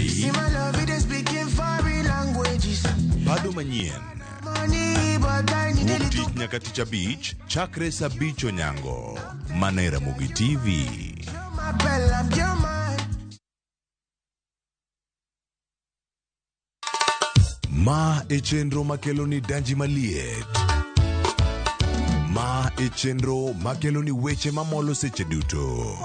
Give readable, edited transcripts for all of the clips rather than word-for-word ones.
See my love, it is speaking foreign languages. Pado manyien. Mukti nyakati cha beach, chakre sa beach onyango. Manera Ramogi TV. Ma e chenro makeloni danji maliet. Ma e chenro makeloni weche mamolo seche duto.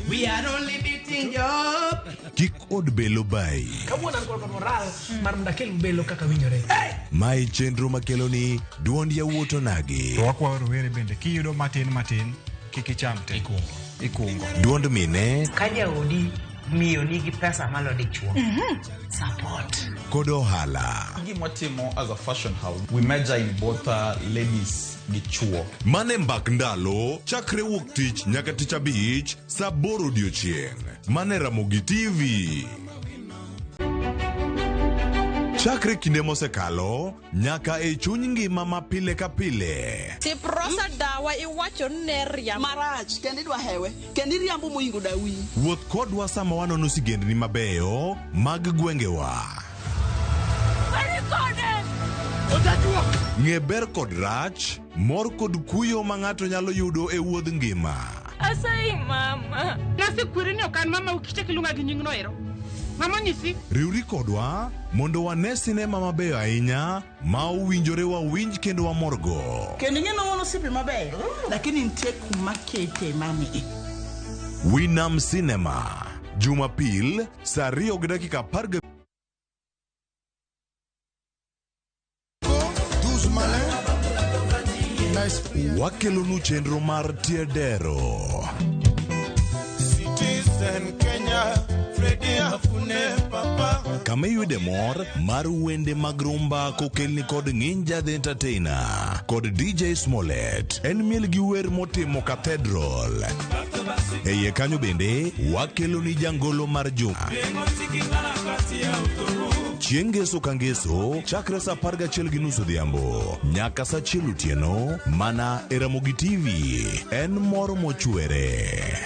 We are only beating job. Kik od belo bai. Kabuona ngol moral mar mdakel belo kaka winjore. Ma e chenro makeloni duond yawuoto nagi. To wakwa rowere bende kiyudo matin kiki chamte ikungo. Duond mine kaja odi miyo nigi pesa malo dichuo. Support. Kodo hala. Gimotimo as a fashion house, we measure in both ladies gichuo. Mane mbak ndalo chakre wuok tich nyaka tich abich saa 8 odiechieng'. Mane Ramogi TV. Chakre kinde mosekalo nyaka e chuny ngima ma pile ka pile. Ti prosa dawa iwacho ne riambo marach kendi dwa hewe kendi riambo moingo dawi. Wuoth kodwa sama wanono sigendni mabeyo mag gwengewa. Ng'e ber kod rach, mor kod kuyo ma ng'ato nyalo yudo e wuodh ngima. asai mama nasikwiri ni okan mama ukiche kilunga gi nying noero. Mama nyisi Riuri kodwa mondo wane sinema mabeyo ahinya ma owinjore wawinj kendo wamorgo. Kendi ng'eno wono sipi mabeyo lakini nitie kuma kete mami. Winam Cinema Jumapil saa 2:10. Wakelonu chenro mar tiedero. Citizen Kenya, Freddy Afune Papa. Kama yude mor mar wende mag rumba kokelni kod Ninja the Entertainer kod DJ Smollett en miel gi wer motimo Cathedral. Eye kanyo bende wakeloni jangolo mar juma. Chieng' ngeso ka ngeso chakre saa 11:30 odhiambo nyaka saa 1 otieno mana e Ramogi TV en mor mochwere.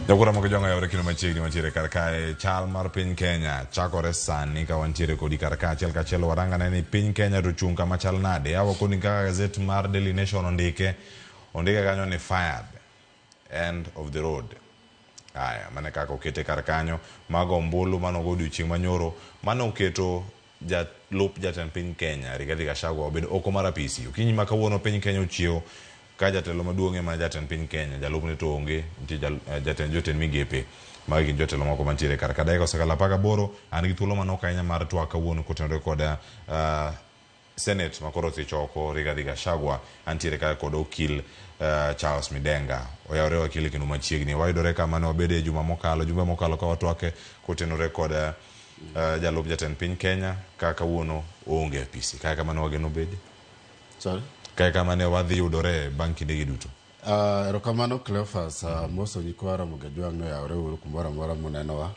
Jagora mo jonga yore kino machiegni mantiere karkae chal mar piny Kenya chakore sani ka wantiere kodi karka achiel kachiel waranga ni piny Kenya to chung kama chal nade awa koni kaka gazet mar Daily Nation ondike kanyo ni fired end of the road. Aya mane kaka okete karkanyo mago ombulu mano go odiochieng' manyoro mano oketo jalup jatend piny Kenya Rigathi Gachagua obedo oko mar apisi. Okinyi ma kawuono piny Kenya ochiewo ka jatelo maduong' ma jatend piny Kenya jalupne to onge nitie jatend jotend migepe mag gin jotelo moko mantiere kar ka dakika osekalo 18 an gi thuolo manok ahinya mar twak kawuono kotenore kod Senate makoro osechoko Rigathi Gachagua antiere ka kod okil Charles Midenga oyawre wakili kendo machiegni wayudore kama ne wabede juma mokalo ka watwake kotenore kod jalup jatend piny Kenya ka kawuono onge apisi kaka mane wageno bede. Sorry. Kaka mane wadhi yudore bang' kinde duto. Erokamano Cleophas moso nyikwa Ramogi Jwang' no yawre uru kumoro amora munenowa.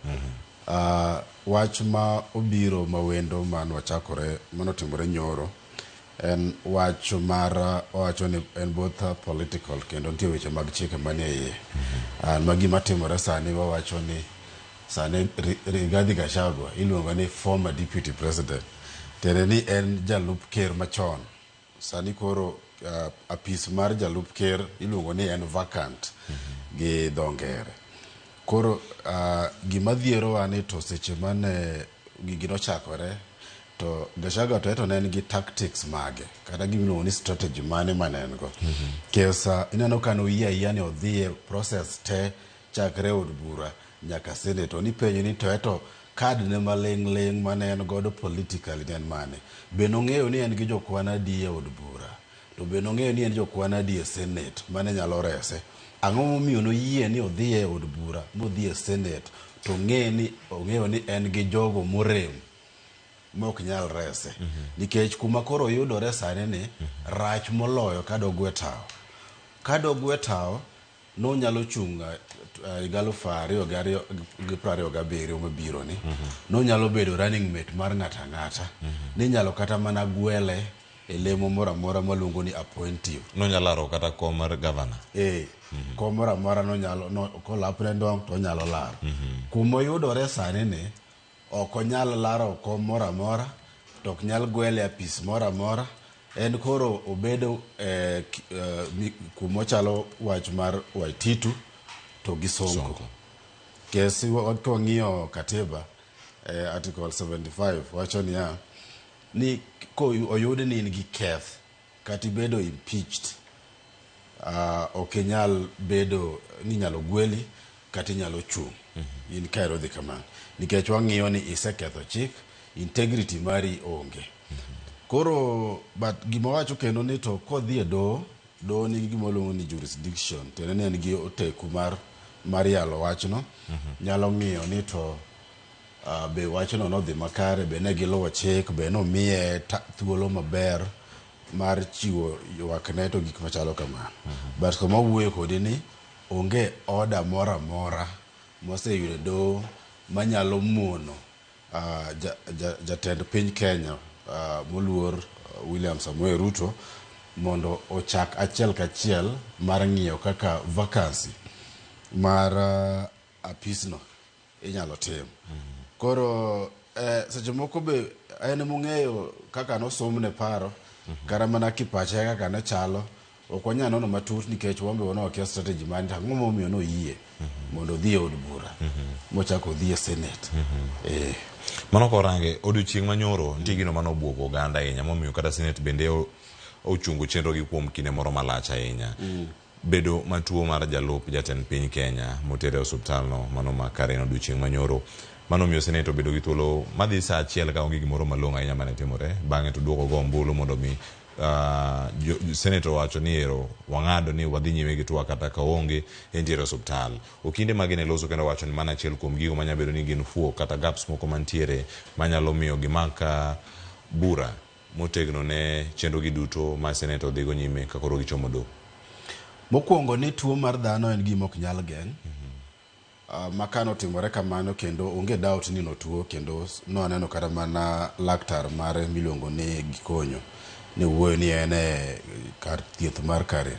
Wach ma obiro mawendo man wachakore manotimore nyoro en wach mar wacho ni en both political kendo nitie weche mag chike manie iye. Magi matimore sani wawacho ni sani Rigathi Gachagua iluongo ni former deputy president. Tere ni en jalup ker machon. Sani koro apis mar jalup ker iluongo ni en vacant gi dongere. Koro gima dhiero ane to seche mane gigino chakore to Gachagua to ne gi tactics mage kata gimiluongo ni strategy mane manengo. Kesa ineno kano iya ni odhie process te chakre od bura nyaka senate ni penyo ni to kad ne maleng' mane en godo politically den mane. Beno ng'eyo ni en gi jokwana di e od bura. To beno ng'eyo ni en jokwana di e senate mane nyalo rese. Ang'o momiyo no yie ni odhi e od bura modhi e senate to ong'eyo ni en gi jogo morem mok nyal rese. Nikech kuma koro yudore sani ni rach moloyo kadogwe tao. Kadogwe tao no nyalo chunga igalo fario gario giprario gabiri mabiro ni no nyalo bedo running mate mar ngata ni nyalo kata mana gwele elemo mora malungo ni appointive no nyalaro kata kom mar governor kom mora no nyalo no ko lapre ndong to nyalo laro kuma yudore sane ne ok nyalo laro kom mora to ok nyal gwele apis mora en koro obedo kuma chalo wach mar Waititu to gi Sonko kesi wakong'iyo katiba article 75 wacho ni ko oyud ni in gi keth kati bedo impeached ok nyal bedo ni nyalo gweli kati nyalo chung in kairo dhi kamano nikech wang'iyo ni iseketho chik integrity mari onge koro but gima wacho kendo ni to kodhi e do ni gima luongo ni jurisdiction tene en gi oteku mar yalo wachno nyalo miyo ni to be wachno no dhi makare be ne giluwo chik be no miye thuolo maber mar chiwo ywakne to gik machalo kamano but kama wuoyo kodi ni onge order mora moseyudo do manyalo mono jatend piny Kenya moluor William Samoei Ruto mondo ochak achiel kachiel mar ng'iyo kaka vacancy mar apisno inyalo tim koro seche moko be en mong'eyo kaka nosomne paro kara mana kipache kaka ne chalo ok wanyalo nono matut nikech wambe wana wakia strategy mani ang'o momiyo no yie mondo dhi e od bura mochako dhi e senate mano korange odiochieng' manyoro nitie gino mano obwogo oganda ahinya momiyo kata senate bende ochungo chenro gi kuom kinde moro malach ahinya bedo matuo mar jalup jatend piny Kenya motere osuptal no mano makare no odiochieng' manyoro mano miyo senate obedo gi thuolo madhi saa achiel ka onge gimoro malong'o ahinya mane timore bang'e to duoko go ombulu mondo mi senator wacho ni ero wang'ado ni wadhi nyime gi twak kata ka onge entiere osuptal okinde magine loso kendo wacho ni mana achiel kuom gigo manya bedo ni gin fuo kata gaps moko mantiere manyalo miyo gimaka bura motegno ne chenro gi duto ma senator dhigo nyime ka koro gichomo do mokwongo ni tuo mar dhano en gima ok nyal geng' makano timore kamano kendo onge doubt ni no tuo kendo no aneno kata mana laktar mare miluongo ni Gikonyo ne wuoyo ni ene kar thieth mar Karen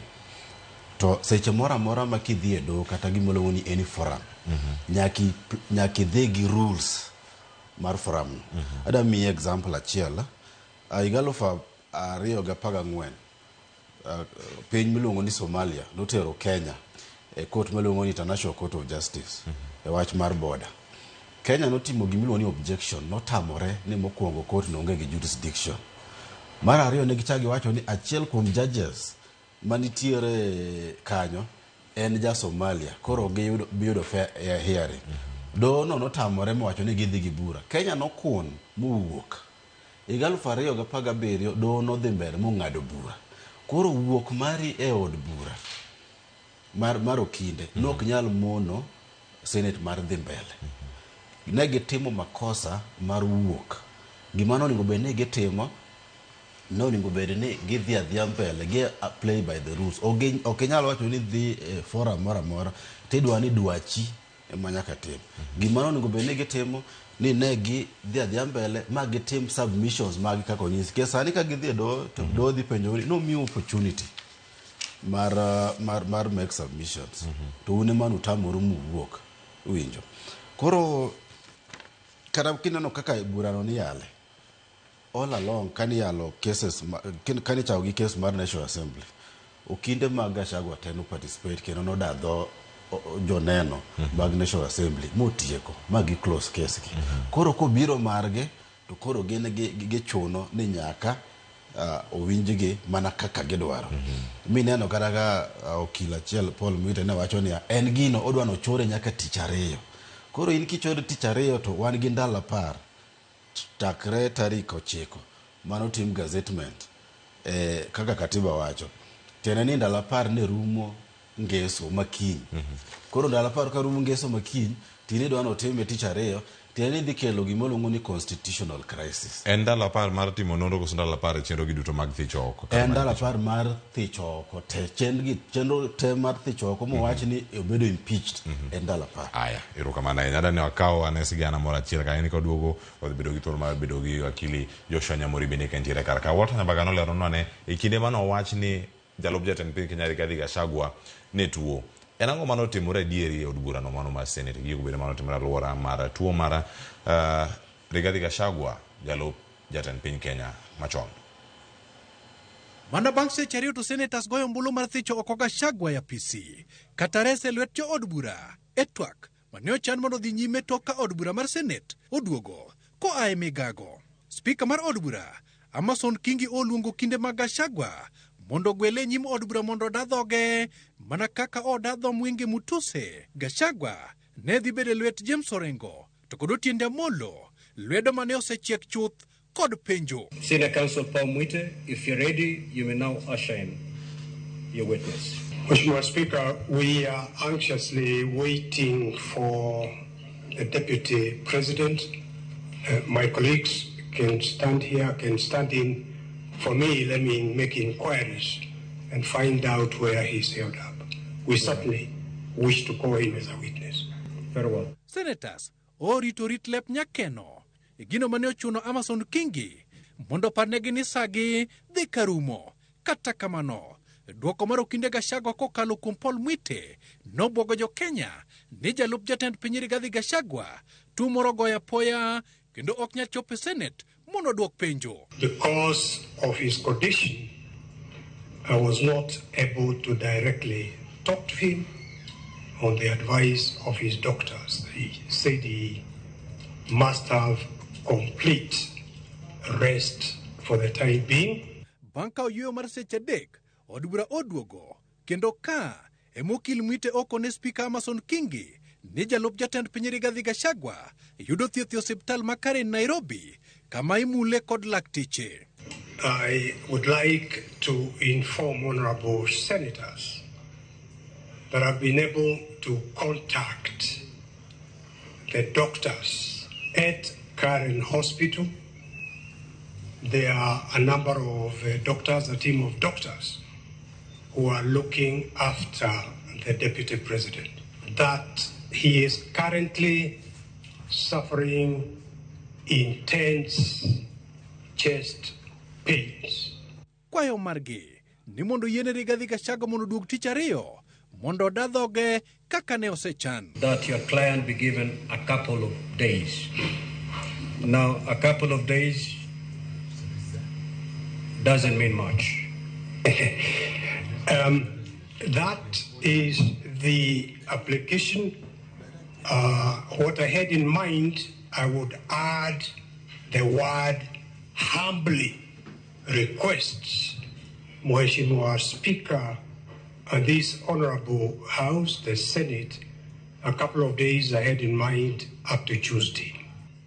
to seche mora ma kidhi e do kata gimoluongo ni any forum nyaki dhi gi rules mar forum ada mi example achiel igalo fa 2014 piny miluongo ni Somalia notero Kenya e court miluongo ni International Court of Justice e wach mar border Kenya notimo gimiluongo ni objection notamore ni mokwongo court no onge gi jurisdiction mar ariyo ne gichagi wacho ni achiel kuom judges manitiere kanyo en ja Somalia koro giyudo fair hearing do no notamore mowacho ni gidhi gi bura Kenya nokun mowuok 2017 do no dhi mbele mong'ado bura koro wuok mari e od bura mar okinde nok nyal mono senate mar dhi mbele ne gitimo makosa mar wuok gimano onego bed ni gitimo no onego bed ni gidhi adhiya mbele gi play by the rules ok nyalo wacho ni dhi forum mora tidwa ni dwachi manyaka tim gimano onego bed ni gitimo ni ne gi dhi adhiya mbele ma gitim submissions mag kako nyisi kesa ni ka gidhi do to do dhi penjo no mi opportunity mar make submissions to une manu tamoru muwuok winjo koro kada kineno kaka burano ni yale all along kani yalo cases kani chawo gi case mar National Assembly okinde mag Gachagua teno participate kendo no dadho joneno mag National Assembly motieko magi close case gi koro ko biro marge to koro gin gi chuno ni nyaka owinjigi mana kaka gidwaro mi neno kata ga okila chiel Paul Mwite ne wacho ni en gino odwano chore nyaka tich ariyo koro in kichore tich ariyo to wan gi ndalo 10 takre tarik 9 mano tim gazettement kaka katiba wacho tena ni ndalo 10 ne rumo ngeso makiny koro ndalo 10 ka rumo ngeso makiny tini dwano time tich ariyo tiende dhi kelo gimoluongo ni constitutional crisis. En ndalo apar mar timo nonro koso ndalo apar chenro gi duto mag thich oko. En ndalo apar mar thich oko te chenro te mar thich oko mowach ni obedo impeached en ndalo apar. Aya, erokamano ahinya. Adani wakaw ane sigana moro achiel ka en koduogo odhi bedo gi thuolo mar bedo gi wakili Joshua Nyamori bende ka nitiere kar ka. Walter Nyambaga noleronwa ne e kinde mane owach ni jalup jatend piny Kenya Rigathi Gachagua ne tuo. En ang'o mane otimore adieri e od burano mano mar Senate gi bedo mane otimore alwora mar tuo mar Rigathi Gachagua jalup jatend piny Kenya machon. Mana bang' seche ariyo to senators goyo ombulu mar thicho oko Gachagua ya PC kata rese lwet jo od bura e TWAK mane ochan mondo dhi nyime tok ka od bura mar Senate oduogo koa e migago. Spika mar od bura Amason Kingi oluongo kinde mag Gachagua mondo gwele nyim od bura mondo dadhoge mana kaka odadho Mwingi Mutuse. Gachagua ne dhi bede lwet James Orengo to kod Otiende Amollo lwedo mane osechiek chuth kod penjo. Senior Counsel Paul Mwite, if you're ready, you may now usher in your witness. Mr. Speaker, we are anxiously waiting for the Deputy President. My colleagues can stand here, can stand in for me. Let me make inquiries and find out where he's held up. We certainly wish to call him as a witness. Very well. Senators, orito rit lep nyakeno. Gino mane ochuno Amason Kingi mondo parnegi ni sagi dhi karumo. Kata kamano, duoko mar okinde Gachagua kokalo kuom Paul Mwite nobwogo jo Kenya ni jalup jatend piny Rigathi Gachagua tuo moro goya poya kendo ok nyal chopo e Senate mondo duok penjo. Because of his condition, I was not able to directly talk to him on the advice of his doctors. He said he must have complete rest for the time being. Banka oyuyo mar seche adek, od bura oduogo kendo ka emokil Mwite oko ne Spika Amason Kingi ni jalup jatend piny Rigathi Gachagua yudo thieth e osiptal makare Nairobi kama imule kod lakteche. I would like to inform honorable senators that I've been able to contact the doctors at Karen Hospital. There are a number of doctors, a team of doctors who are looking after the Deputy President. That he is currently suffering intense chest pains. Kwayo margi ni mondo yene Rigathi Gachagua mondo duog tich ariyo mondo dadhoge kaka ne osechan. That your client be given a couple of days. Now, a couple of days doesn't mean much. That is the application. What I had in mind, I would add the word humbly requests Mheshimiwa Speaker and this Honorable House, the Senate, a couple of days I had in mind up to Tuesday.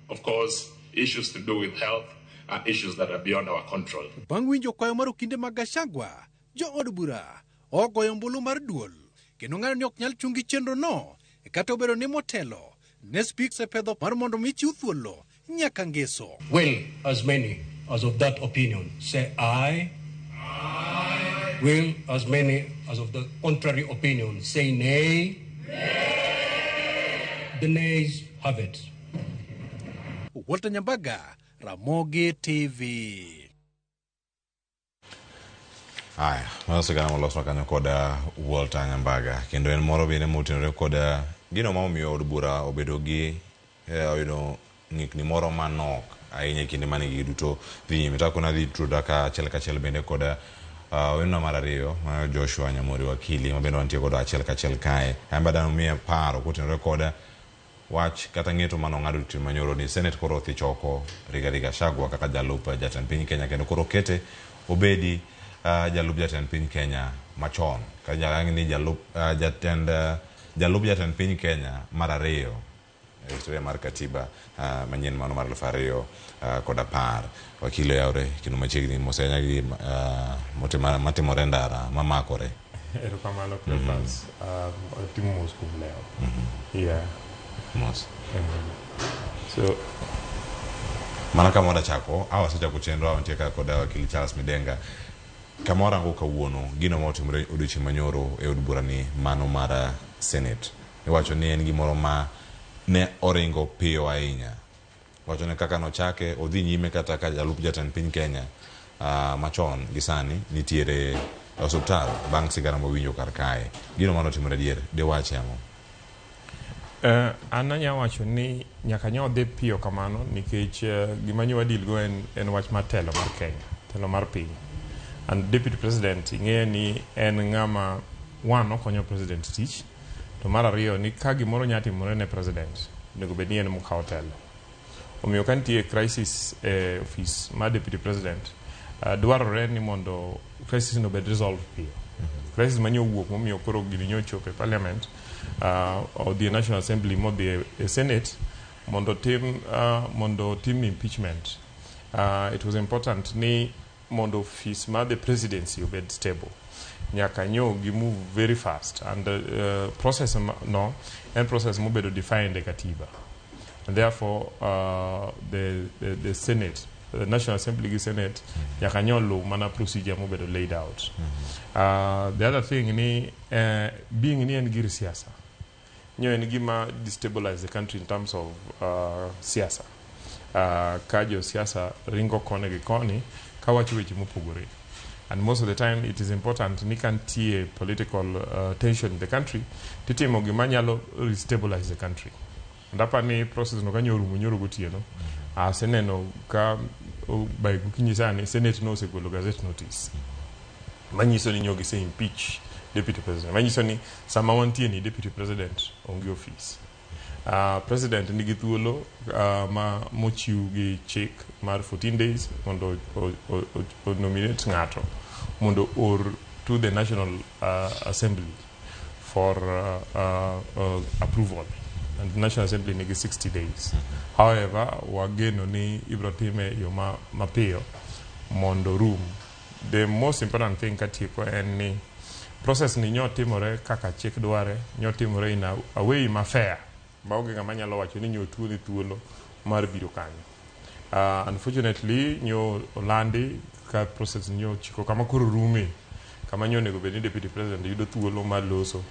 Of course, issues to do with health are issues that are beyond our control. Bang' winjo kwayo mar okinde mag Gachagua, jo od bura ogoyo ombulu mar duol kendo ng'ano ni ok nyal chungi chenro no kata obedo ni motelo ne speaks e pedho mar mondo mi chiw thuolo nyaka ngeso. Will as many as of that opinion say aye? Aye. Will as many as of the contrary opinion say nay? Nay. The nays have it. Walter Nyambaga, Ramogi TV. Aya, maso gana molos makanyo koda Walter Nyambaga kendo en moro bende motenore koda gino ma omiyo od bura obedo gi ng'ikni moro manok ahinya kinde mane gi duto dhi nyime. Tako na dhi tuda ka achiel bende koda weno mar ariyo ma Joshua Nyamori wakili ma bende wantie koda achiel kae amba dano miya paro kotenore koda wach kata ng'eto mano ng'ado timo manyoro ni Senate koro thi choko Rigathi Gachagua kaka jalup jatend piny Kenya kendo koro kete obedi jalup jatend piny Kenya machon ka jalang ni jalup jatend piny Kenya mar ariyo historia mar katiba manyien mano mar 2010 wakilo yaure kino machiegni mosenya gi matimore ndara mamakore. Erokamano Cleophas, timo mos kuom leo. Yeah. Mos. So mana kamora chako awa secha kuchenro awantie ka koda wakili Charles Midenga kamora ngo kawuono gino motimre odiochieng' manyoro e od bura ni mano mar Senate iwacho ni en gimoro ma ne oringo piyo ahinya wacho ne kaka nochake odhi nyime kata ka jalup jatend piny Kenya machon gisani nitiere osuptal bang' sigara mowinjo kar kae gino mano timre diere de wache amo an anya wacho ni nyaka nyo dhi piyo kamano nikech gima nyo wadil go en wach mar telo mar Kenya telo mar piny and deputy president ing'e ni en ng'ama okonyo president tich to mar ariyo ni ka gimoro nyatimore ne president nego bed ni en mokawo telo omiyo ka nitie crisis e office mar deputy president dwarore ni mondo crisis no bed resolved piyo crisis manyo wuok momiyo koro gini nyochopo e parliament the National Assembly modhi e Senate mondo tim impeachment it was important ni mondo office ma the presidency obed stable nyaka nyo gi move very fast and process no and process mobedo defined e katiba and therefore the Senate the National Assembly gi Senate nyaka nyo lu mana procedure mobedo laid out the other thing ni being ni en gir siasa nyo en gima destabilize the country in terms of siasa ka jo siasa ringo kone gi koni ka wacho weche mopogore and most of the time it is important ni kantie political tension in the country titimo gima nyalo restabilize the country ndapa ni process no kanyo nyoro gotieno seneno ka by gukinyisani Senate no segolo gazette notice manyiso ni nyogi se impeach deputy president manyiso ni sama wantie ni deputy president ongi office president nigi thuolo ma mochiw gi chik mar 14 days mondo nominate ngato mondo or to the National Assembly for approval and the National Assembly nigi 60 days however wageno ni ibrotime yo mapiyo mondo room the most important thing katieko en ni process ni nyotimore kaka chik dware nyotimore in a way ma fair maonge ng'ama nyalo wacho ni nyotuo ni thuolo mar biro kanyo unfortunately nyo olandi ka process nyo chiko kama koro rume kama nyo nego bedni deputy president yudo thuolo mar loso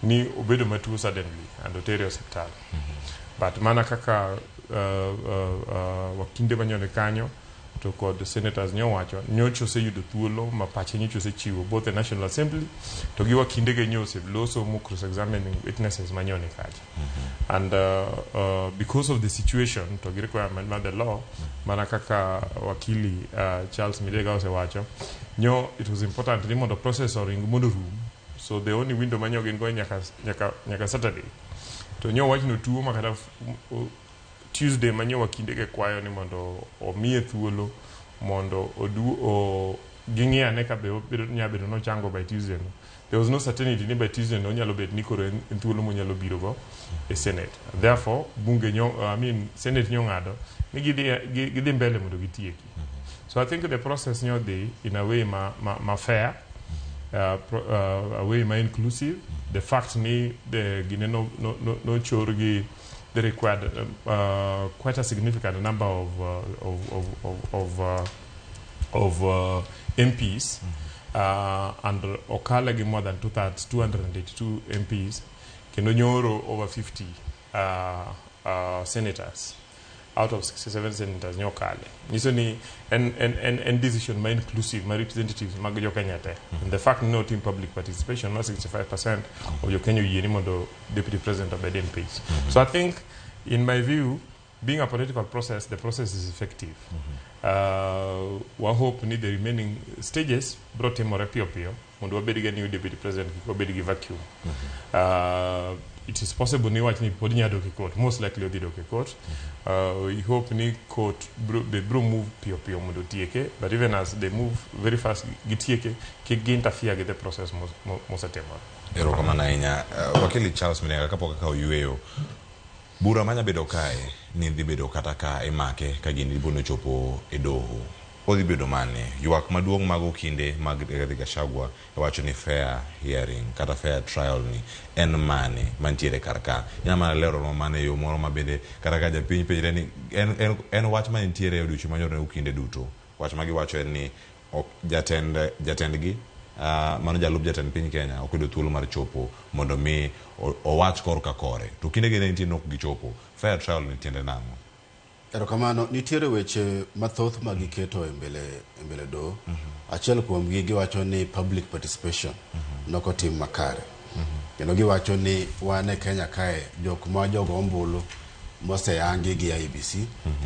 ni obedo matuo suddenly and otere hospital but mana kaka wakinde manyone kanyo to kod senators nyo wacho nyocho se yudo thuolo ma pache nyocho se chiwo both the National Assembly to gi wakinde ge nyo se loso mo cross examining witnesses manyone kaje and because of the situation to gi requirement of the law mana kaka wakili Charles Midenga ose wacho nyo it was important ni mondo process or in mondo room so the only window manyo gen go nyaka Saturday to nyo wach no tuo makata Tuesday manyo wakinde ge kwayo ni mondo omie thuolo mondo odu gingia ne ka bedo nyabedo no chango by Tuesday no. There was no certainty ni by Tuesday no nyalo bet ni koro en thuolo mo nyalo biro go e Senate therefore bunge nyo Senate nyo ngado ni gidhi mbele mondo gitieki so I think the process nyo dey in a way ma fair a way ma inclusive the fact ni the gine no chorgi they required quite a significant number of MPs and Okalagi more than 282 MPs Kenonyoro over 50 senators out of 67 senators nyokale nisoni and decision my inclusive my representatives magajo Kenyate and the fact no team public participation not 65% of your Kenya yinimodo deputy president of the MPs so I think in my view being a political process the process is effective we hope need the remaining stages brought him more pio mondo wabedi new deputy president wabedi vacuum it is possible ni watch ni podinya doke court most likely odi doke court we hope ni court they move pio mondo tieke but even as they move very fast gitieke ke interfere with the process mosatemore ero kama na inya wakili Charles Midenga kapoka ka yueyo bura manya bedo kae ni dhi bedo kata ka emake ka gini bono chopo e doho odhi bedo mane ywak maduong' mag okinde mag Rigathi Gachagua wacho ni fair hearing kata fair trial ni en mane mantiere karka ina mana lero mane yo moro mabende kata ka japiny penjre ni en wach mantiere e odiochieng' manyoro ne okinde duto wach ma giwacho en ni jatendgi mano jalup jatend piny Kenya ok yudo thuolo mar chopo mondo mi owach kor ka kore to kinde gene nitie nok gichopo fair trial ni tiende nang'o. Erokamano, nitiere weche mathoth ma giketo e mbele do. Achiel kuom gi giwacho ni public participation noko tim makare. Kendo giwacho ni wan e Kenya kae jok ma jogo ombulu moseyangi gi IEBC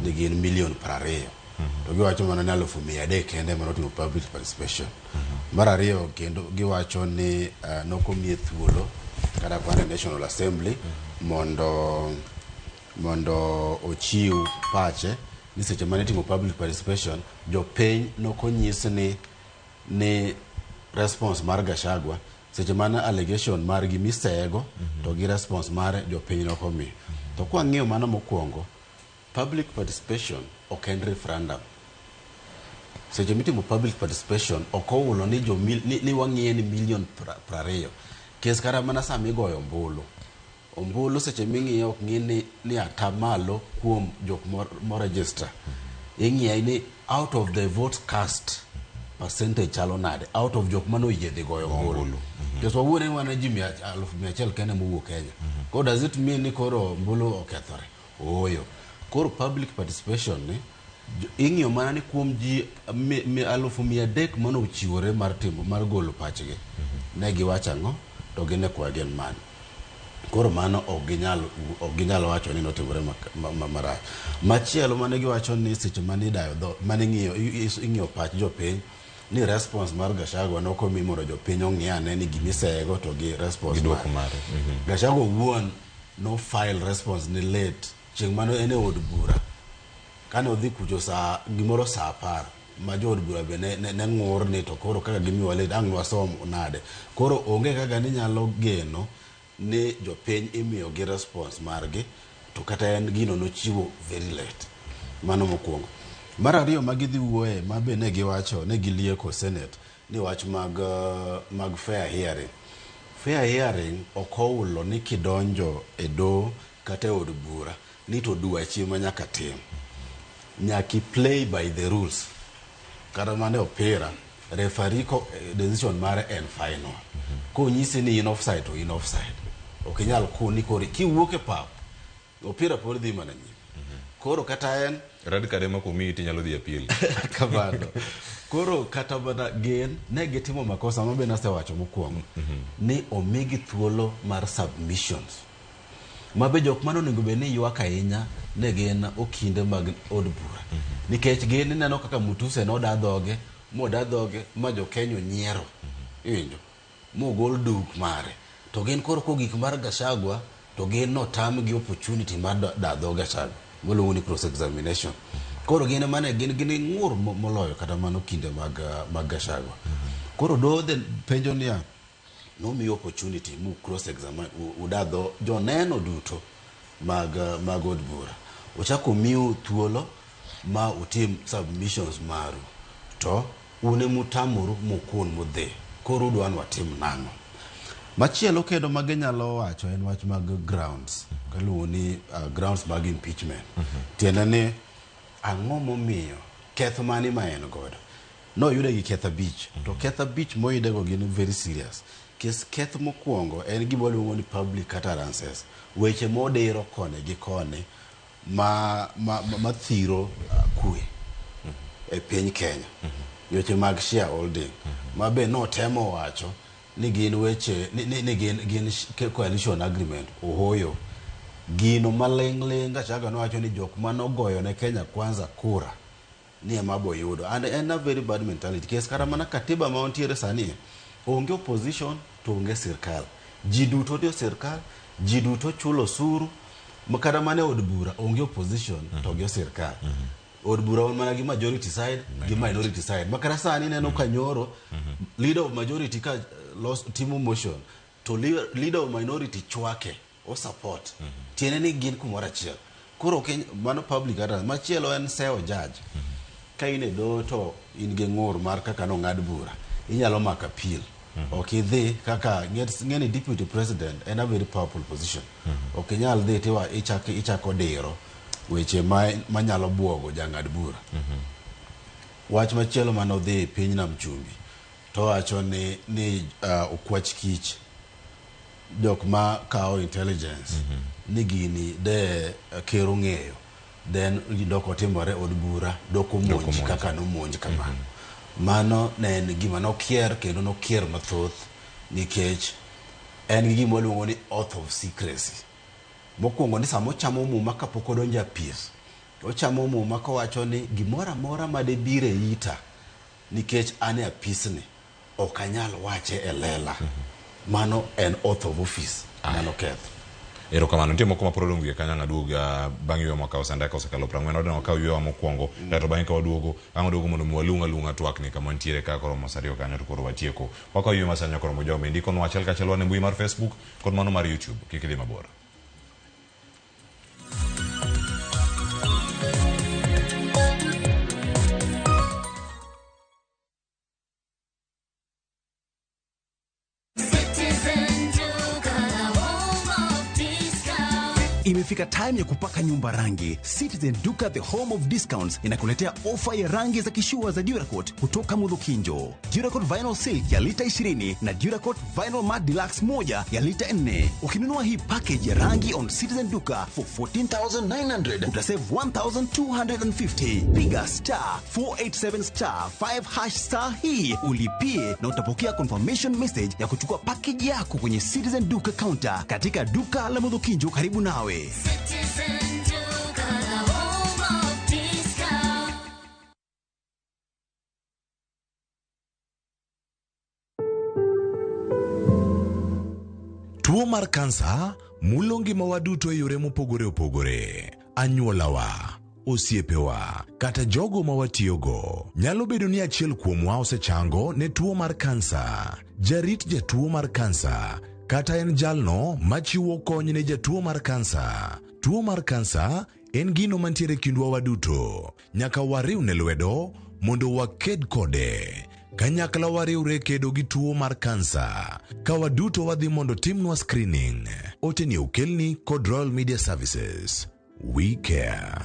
ni gin 20 million. To giwacho mano ni 100,000 kende mano timo public participation. Mar ariyo kendo giwacho ni noko mie thuolo kata kwane National Assembly mondo ochiw pache ni seche mane timo public participation jo piny nokonyis ni response mar Gachagua seche mane allegation mar gi misego to gi response mare jo piny nokomi. To kwa ng'iyo mano mokwongo public participation ok en referendum. Seche mitimo public participation okowulo ni ni wang'iye ni 20 million. Kes kata mana sami goyo ombulu seche ming'iyo ok ng'ini ni atamalo kuom jok mo register. Ing'iye ni out of the votes cast percentage chalo nade out of jok mano yedhe goyo ombulu. Kes wawuone wane ji 100,000 kende mowuok Kenya. Ko does it mean ni koro ombulu okethore? Oyo. Koro public participation ni ing'iyo mana ni kuom ji 300,000 mano ochiwore mar golo pachgi. Ne giwacho ang'o to gine kwa gen man. Koro mano ok ginyal wacho ni notimore marach. Machielo mane giwacho ni seche mane dayo dho mane ing'iyo pach jo piny ni response mar Gachagua nokomi mondo jo piny ong'iyane ni gimisego to gi response mare. Gachagua wuon no file response ni late chieng' mano ene od bura kane odhi kucho gimoro saa 10 ma jo od bura be ne ng'ur ni to koro kaka gimiwa late ang' wasom nade. Koro onge kaka ni nyalo geno ni jo piny imiyo gi response margi to kata en gino nochiwo very late. Mano mokwongo. Mar ariyo magidhi wuoye ma be ne giwacho ne gilieko Senate ni wach mag fair hearing. Fair hearing okowulo ni kidonjo e do kata od bura ni to duachi ma nyaka tim. Nyaki play by the rules. Kata mane opira referee ko decision mare en final. Ko nyisi ni in offside to in offside. Okinyal kuni kori kiwuok e pap opira pod dhi mana nyime. Koro kata en red card ma komiti nyalo dhi appeal kabado. Koro kata bana gen ne gitimo makosa ma be nasewacho mokwongo ni omigi thuolo mar submissions. Mabe jok mano nego be ni ywak ahinya ne gin okinde mag od bura. Nikech gin neno kaka Mutuse noda dhoge ma jo Kenya nyiero. Iwinjo mogol duk mare. To gin koro gik mar Gachagua to gin no tam gi opportunity mar dadho Gachagua moluongo ni cross examination. Koro gin mane gin ng'ur moloyo kata mano kinde mag Gachagua. Koro do the penjo niya no mi opportunity mu cross examine udadho joneno duto mag od bura. Ochako miu thuolo ma utim submissions maru to une mutamuru mukun mudhe. Koro udwan watim nang'o. Machielo kendo maginyalo wacho en wach mag grounds. Kaluwo ni grounds mag impeachment. Tiende ni ang'o momiyo ketho mani ma en godo. No yude gi ketho beach. To ketho beach moyude go gin very serious. Ketho mokwongo en gima luongo ni public utterances. Weche modiro kone gi kone ma thiro kwe e piny Kenya. Weche mag shareholding. Ma be no temo wacho ni gin weche ni gin coalition agreement ohoyo gino maleng' Gachagua nowacho ni jok manogoyo ne Kenya kwanza kura ni ema boyudo and en a very bad mentality. Kes kata mana katiba ma ontiere sani onge opposition to onge sirkal. Ji duto dio sirkal, ji duto chulo osuru. Makata mane od bura onge opposition to onge sirkal. Od bura on mana gi majority side gi minority side. Makata sani neno kanyoro leader of majority ka timo motion to leader of minority chwake o support. Tiene ni gin kumora chiel. Koro mano public utterance. Machielo en seo judge. ka ine do to in ge ngor mar kaka no ngad bura inyalo maka appeal okay dhi kaka ngeni deputy president en a very powerful position okay nyal dhi tiwa ichako diro weche manyalo buogo jangad bura wach machielo manodhi piny nam chumbi to wacho ni okwach kich jok ma kao intelligence ni gini de kero ng'eyo then doko timore od bura doko monj kaka no monj kamano mano ne en gima nokier kendo nokier mathoth nikech en gima luongo ni oath of secrecy mokwongo ni samo chamo muma kapok odonjo apis ochamo muma kowacho ni gimora mora made bire ita nikech ane apisni ok anyal wache e lela mano en oath of office mano ketho erokamano nitie moko mapod odong' wiye kanyo ng'aduoga bang' yweyo mwaka osendeka osekalo 40 odong' wakaw yweyo mokwongo kaeto bang'e ka waduogo mondo mi walung' twak ni kama nitiere ka koro mosario kanyo to koro watieko wakaw yweyo masanyo koro mojogo be ndikonwa achiel kachiel wan e mbui mar Facebook kod mano mar YouTube kik idhi mabor. Imefika time ya kupaka nyumba rangi. Citizen Duka the home of discounts inakuletea ofa ya rangi za kishua za Duracoat kutoka Mudhukinjo. Duracoat Vinyl Silk ya lita 20 na Duracoat Vinyl Matte Deluxe 1 ya lita 4. Ukinunua hii package ya rangi on Citizen Duka for 14,900 utasave 1,250. Piga *487*5# hii ulipie na utapokea confirmation message ya kuchukua package yako kwenye Citizen Duka counter katika duka la Mudhukinjo karibu nawe. Tuo mar kansa mulo ngimawa duto e yore mopogore opogore. Anyuolawa, osiepewa, kata jogo ma watiyogo nyalo bedo ni achiel kuomwa osechango ne tuo mar kansa. Jarit jatuo mar kansa kata en jalno machiwo kony ne jatuo mar kansa. Tuo mar kansa en gino mantiere kindwa waduto. Nyaka wariwne lwedo mondo waked kode. Kanyakla wariwre kedo gi tuo mar kansa. Ka waduto wadhi mondo timnwa screening. Oteni okelni kod Royal Media Services. We care.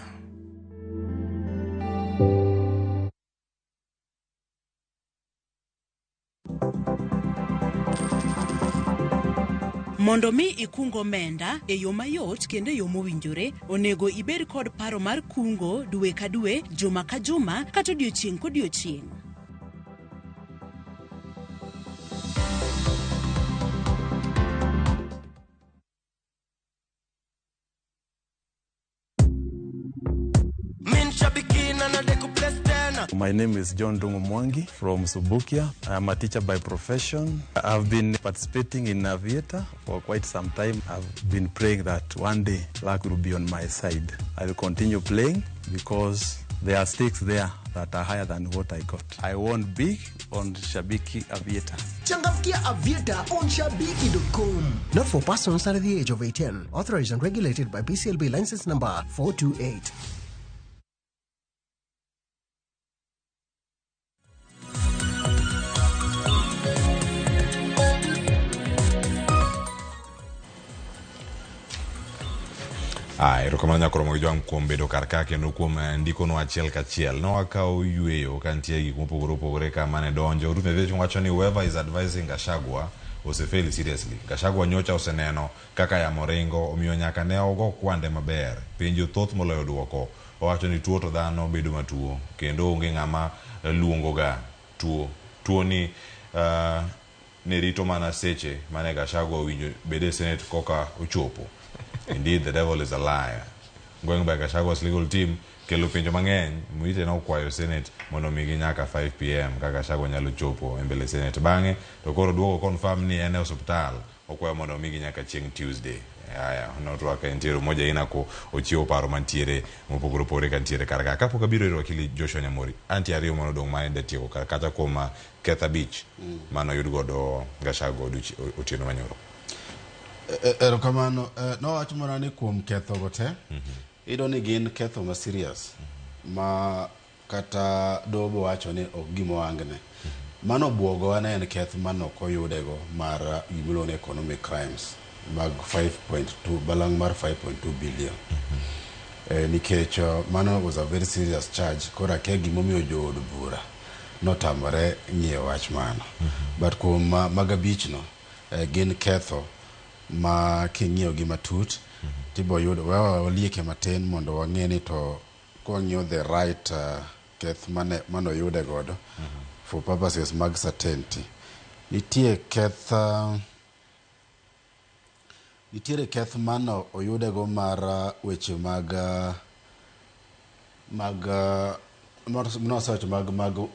Mondo mi ikungo omenda e yo mayot kendo e yo mowinjore, onego ibed kod paro mar kungo dwe ka dwe, juma ka juma, kata odiochieng' kodiochieng'. My name is John Dungu Mwangi from Subukia. I'm a teacher by profession. I've been participating in Aviator for quite some time. I've been praying that one day luck will be on my side. I will continue playing because there are stakes there that are higher than what I got. I won big on Shabiki Aviator. Changamkia Aviator on Shabiki.com. Not for persons under the age of 18. Authorized and regulated by PCLB license number 428. Erokamano nyakoro Ramogi jwang' kuom bedo kar ka kendo kuom ndikonwa achiel kachiel. Nowakaw yweyo ka nitie gik mopogore opogore ka mane donjo. Ruth Mevich wacho ni whoever is advising Gachagua osefeli seriously. Gachagua nyocha oseneno kaka yamo ringo omiyo nyaka ne ogo kwande maber. Penjo thoth moloyo duoko. Owacho ni tuo to dhano bedo matuo kendo onge ng'ama luongo ga tuo. Tuo ni ne rito mana seche mane Gachagua winjo bede Senate koka ochopo. Indeed, the devil is a liar. Going by Gachagua's legal team, kelo penjo mang'eny, muite na ukwayo Senate mondo migi nyaka 5 p.m. ka Gachagua nyalo chopo e mbele Senate. Bang'e, to koro duogo confirm ni en e hospital, okwayo mondo migi nyaka chieng' Tuesday. Notwaka entiere moja ina ko ochiwo paro mantiere mopogore opogore ka ntiere kar ka. Kapok abiro ir wakili Joshua Nyamori, anti ariyo mondo dong' ma ende tieko kata kuom ketho abich mano yud godo Gachagua Otieno Manyoro. Erokamano, nowacho mana ni kuom ketho go te, ido ni gin ketho ma serious ma kata dobo wacho ni ok gimo wangne. Mano buogo ane en keth mano koyudego mar gimilone economic crimes mag 5.2 balang mar 5.2 billion. Nikech mano was a very serious charge. Kora ke gimomiyo jood bura notamore ng'iyo wach mano. But kuom magabichno gin ketho ma king'iyo gi matut tibo yudo walieke matin mondo wang'e ni to kong'iyo the right keth mano yude godo for purposes mag certainty. Nitiere keth mano oyudego mar weche mag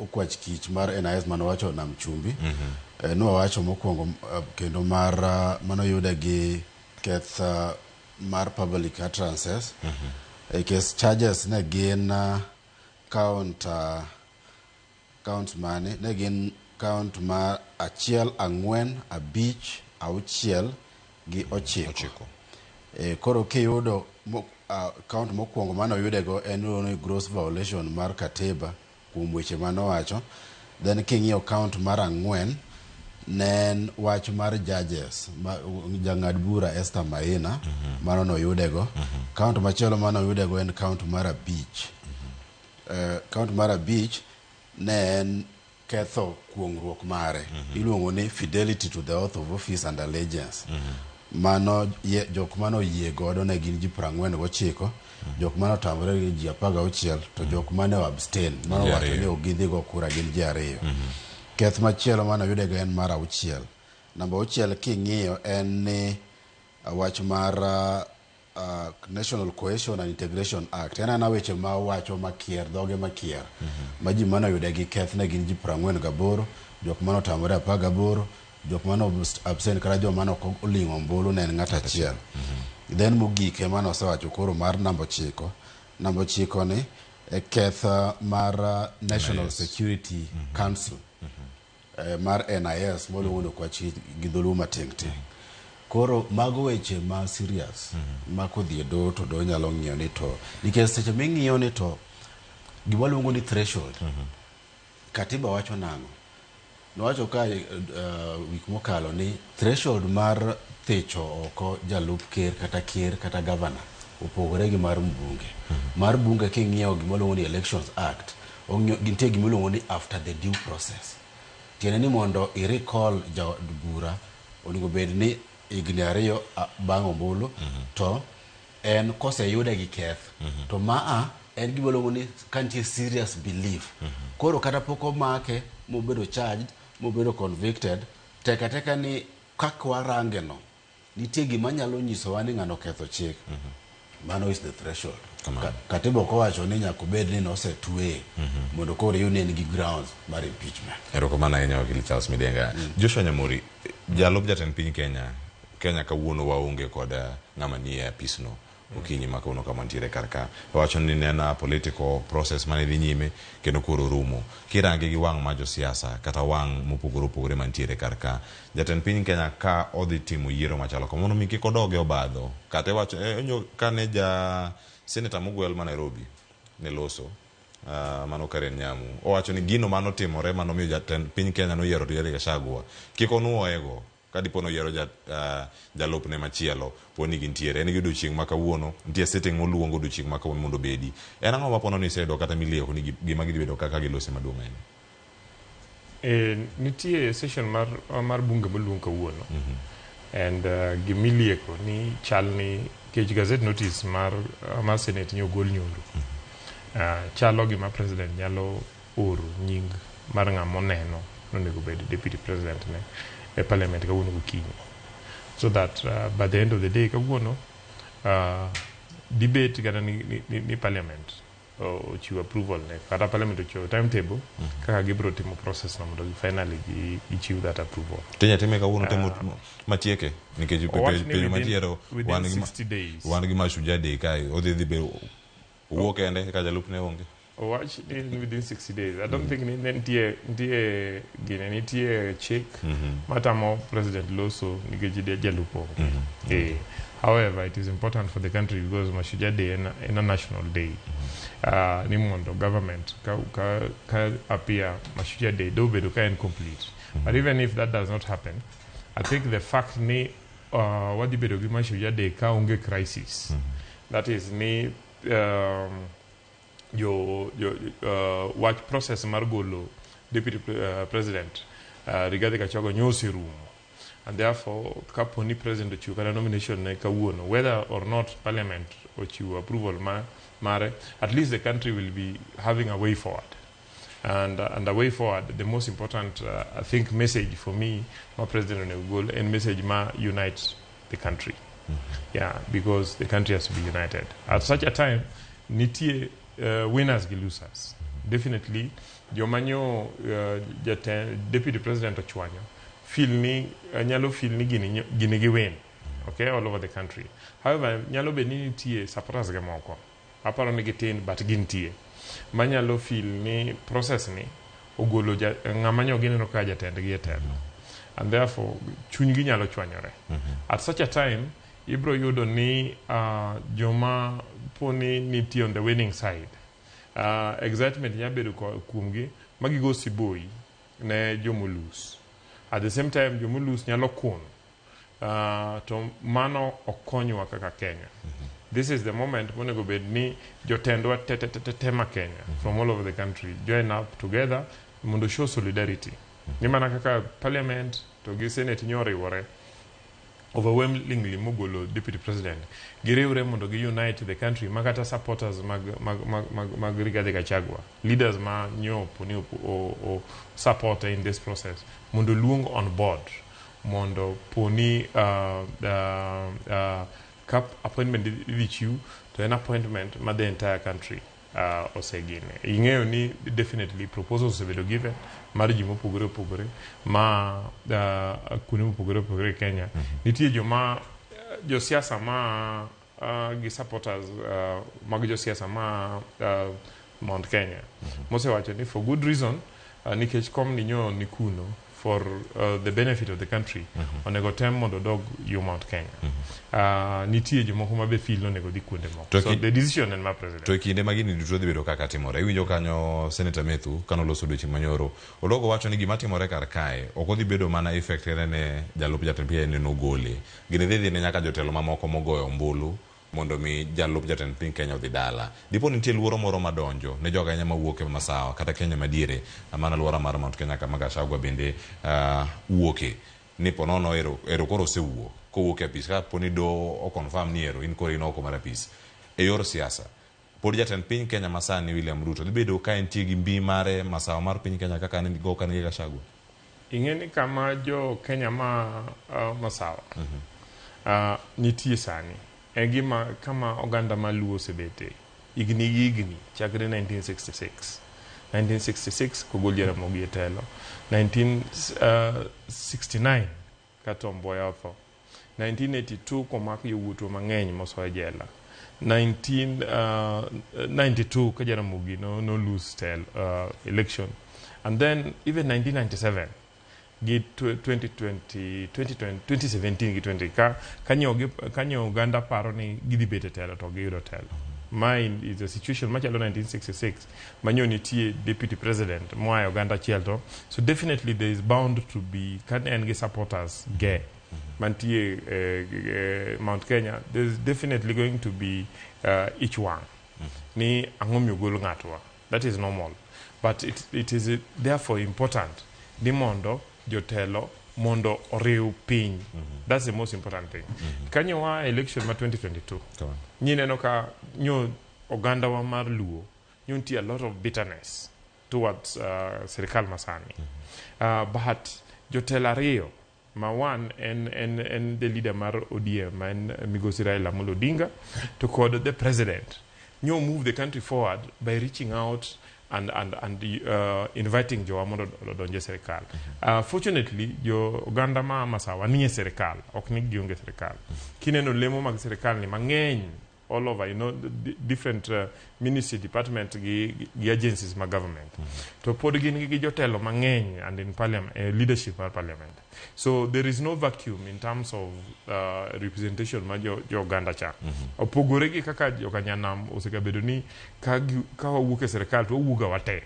okwach kich mar NIS mano wacho nam chumbi. No wacho mokwongo kendo mar mano yude gi keth mar public utterances. Case charges ne gin count mane ne gin count ma 1 4 5 6 gi 9. Koro kiyudo count mokwongo mano yudego en gross violation mar katiba kuom weche mano wacho. Then king'iyo count mar 4 nen wach mar judges jang'ad bura Esther Maina mano no yudego. Count machielo mano yudego en count mar 5. Count mar 5 ne en ketho kuong'ruok mare. Iluongo ni fidelity to the oath of office and allegiance. Mano jok mano yie godo ne gin ji 49, jok mano tamore gi ji 16, to jok mane abstain mano wacho ni ogidhigo kura gin ji 2. Keth machielo mano yudego en mar 6. Namba 6 king'iyo en ni wach mar National Cohesion and Integration Act. En ana weche ma wacho makier, dhoge makier. Ma ji mano yude gi keth ne gin ji 48, jok mano tamore 18, jok mano abstain kata jok mano oling'o ombulu ne en ng'at achiel. Then mogik mano osewacho koro mar namba 9. Namba 9 ni e keth mar National Security Council mar NIS moluongo ni okwach gi dholuo mating'. Koro mago weche ma serious ma kodhi do to do nyalo ng'iyo ni to nikech seche ming'iyo ni to gima luongo ni threshold katiba wacho nang'o. Nowacho ka wik mokalo ni threshold mar thicho oko jalup ker kata governor opogore gi mar mbunge. Mar bunge king'iyo gima luongo ni Elections Act gintie gima luongo ni after the due process. Tiene ni mondo i-recall jaod bura onego bed ni higni 2 bang' ombulu to en koseyude gi keth to en gima luongo ni kantie serious belief. Koro kata pok omake mobedo charged mobedo convicted teka ni kakwa rangeno nitie gima nyalo nyisowa ni ng'ano ketho chik. Mano is the threshold. Katiba kowacho ni nyaka bed ni nosetwe mondo koro yunen gi grounds mar impeachment. Erokamano ahinya wakili Charles Midenga. Joshua Nyamori, jalup jatend piny Kenya kawuono waonge kod ng'ama nie apisno okinyi ma kawuono kama ntiere karka. Wacho ni nena political process mane dhi nyime kendo koro rumo. Kirange gi wang' ma josiasa kata wang' mopogore mantiere karka. Jatend piny Kenya ka odhi timo yiero machalo kamano mi kik odoge obadho. Kata wacho kane Senator mogwel ma Nairobi ne loso mano Karen Nyamu owacho ni gino mano timore mano miyo jatend piny Kenya noyiero Rigathi Gachagua kik onuoyego kadipono yiero jalup ne machielo poni gintiere en yudo chieng' ma kawuono nitie setting moluongo do chieng' ma kawuono mondo bedi en ang'o mapono ni sedo kata milieko ni gima gibedo kaka gilose maduong' nitie session mar bunge moluong kawuono and gimilieko ni chal ni kech gazette notice mar Senate ni ogol nyoro. Chalo gima president nyalo oro nying mar ng'ama oneno nonego bed deputy president ne e parliament kawuono gokinyi, so that by the end of the day kawuono debate kata ni parliament ochiwo approval ne kata parliament ochiwo timetable kaka gibro timo process no mondo finally gichiw that approval. Tinya time kawuono temo matieke nikech penjo matiero wan gi mashujaa day kai odhi be wuok ende ka jalup ne onge. Watch within 60 days. I don't think NTA check matamo President Loso Nigejide Jalupo. However, it is important for the country because Mashujaa Day is a national day. Nimondo government ka appear Mashujaa Day do be incomplete. But even if that does not happen, I think the fact ni what the bedo Mashujaa Day ka unge crisis. That is ni your watch process margolo deputy president Rigathi Gachagua nyosi room. And therefore, kaponi president chukana nomination na kawuono, whether or not parliament or chu approval mare, at least the country will be having a way forward. And the way forward, the most important, I think, message for me, my president and message ma unite the country. Yeah, because the country has to be united. At such a time, nitie winners and losers. Definitely, Jomanyo deputy president Ochwanyo nyalo feel ni gini gi win, okay, all over the country. However, nyalo be ni tie supporters ga moko aparo ni gitin but gintie manyalo feel ni process ni ogolo ng'amanyo gineno ka jatend gi etelo, and therefore chuny gi nyalo chwanyore. At such a time ibro yudo ni joma poni nitie on the winning side, excitement nyabedo kuomgi magigo siboi ne jomolus. At the same time, jomulus nyalo kun to mano okonyowa kaka Kenya. This is the moment when go bed ni jotendwa tema Kenya from all over the country join up together mondo show solidarity. Ni mana kaka parliament to gi senate nyore wore overwhelmingly mogolo deputy president giriure mondo gi unite the country makata supporters mag Rigathi Gachagua, leaders ma nyopo ni o support in this process mondo luong on board mondo poni cap appointment with you to an appointment ma the entire country osegine. Ingeo ni definitely proposals will be given marji mopogore ma kuni mopogore Kenya. Nitie jo siasa ma gi supporters mag jo siasa ma Mount Kenya. Mose wacho ni for good reason nikech kom ni nyo ni kuno for the benefit of the country onego tem mondo dog you Mount Kenya. Nitie jomoko mabe feel no nego di kuonde moko. So the decision and my president. To kinde magini duto dhi bedo kaka timore. Iwinjo kanyo Senator Methu kano loso dweche manyoro. Ologo wacho ni gima timore kar kae ok odhi bedo mana effect ne jalup jatend piny ne nogole. Gine dhi ne nyaka jotelo mamoko mogoyo ombulu mondo mi jalup jatend piny Kenya odhi dala. Dipo nitie luoro moro madonjo ne joga nyama wuoke masawa kata Kenya madiere amana luoro mar Mount Kenya kama Gachagua bende wuoke. Nipo nono ero koro sewuo kowuok e pis ka poni do o confirm ni ero in koro ino ko mara pis e yor siasa pod jatend piny Kenya masani William Ruto dhi bedo ka entie gi mbi mare masawa mar piny Kenya kaka ne go kan Gachagua. Ingeni kama jo Kenya masawa nitie sani e gima kama oganda maluo sebete igni chakre 1966 kogol Ramogi e telo, 1969 katomboya otho, 1982 komak yowuoto mang'eny moso e jela, 1992 ka Ramogi no lose election, and then even 1997 gi 2017 gi 20 kanyo Uganda paro ni gidhi bete telo to giyudo telo. Mine is a situation machalo 1966 manyo nitie deputy president moa Uganda chielto, so definitely there is bound to be can and supporters mantie Mount Kenya. There is definitely going to be each one ni ang'om yogolo ng'atwa. That is normal, but it is therefore important di mondo jotelo mondo oriu piny. That's the most important thing. Kanyo wa election ma 2022 nyineno ka nyo oganda wa mar luo nyunti a lot of bitterness towards serikal masani, but jotelo ariyo ma one and the leader mar ODM and Migosi Raila Amolo Odinga to kod the president nyo move the country forward by reaching out and inviting jo amondo donje serikal. Fortunately jo Uganda masawa nie serikal ok ni gionge serikal. Kineno lemo mag serikal ni mang'eny all over, different ministry, department, the agencies, my government. To put again, jotelo mangeny and in parliament, leadership of parliament. So there is no vacuum in terms of representation ma jo Uganda cha. Opogore gi kaka jo kanyanam osekabedo ni ka wawuok e serikal to wawuga wate.